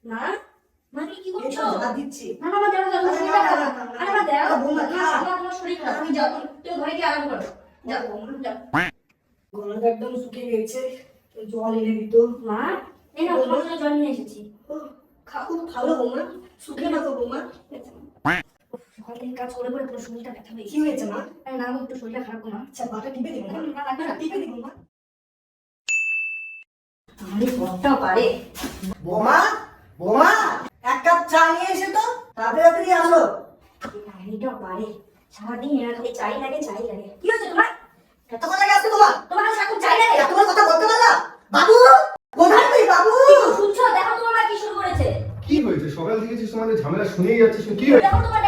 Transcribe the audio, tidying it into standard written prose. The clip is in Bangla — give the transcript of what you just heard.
মা মা কি করছো? ভাত দিচ্ছি। না না দাও দাও শরীরটা খারাপ। আরে মা দাও বৌমা খা। তোমার শরীর খারাপ, তুমি যাও, তুমি ঘরে গিয়ে আরাম করো। যাও বৌমা যাও। গলাটা একদম শুকিয়ে গেছে, জল এনে দিত। মা এই না তোমার জন্য জল নিয়ে এসেছি। খাবো তো ভালো বৌমা, শুকিয়ে না তো বৌমা। সকাল থেকে কাজ করে করে পুরো শরীরটা ব্যথা হয়ে কি গেছে। হয়েছে মা? আরে না একটু শরীরটা খারাপ না। আচ্ছা পাটা টিপে দিব না? না লাগবে না। টিপে দিব মা। আরে বড়টা পারে। বৌমা বৌমা, এক কাপ চা নিয়ে এসে তো তাড়াতাড়ি আসো। এটা পারে, সারাদিন এরা খালি চাই লাগে চাই লাগে। কি হয়েছে তোমার? এত কথা লাগে আসছে তোমার? তোমার কাছে সারাক্ষণ চাই লাগে? এত বড় কথা বলতে পারলা? বাবু কোথায় তুই বাবু? শুনছো? দেখো তোমার মা কি শুরু করেছে। কি হয়েছে? সকাল থেকে যে তোমাদের ঝামেলা শুনেই যাচ্ছিস, কি হয়েছে? দেখো তোমার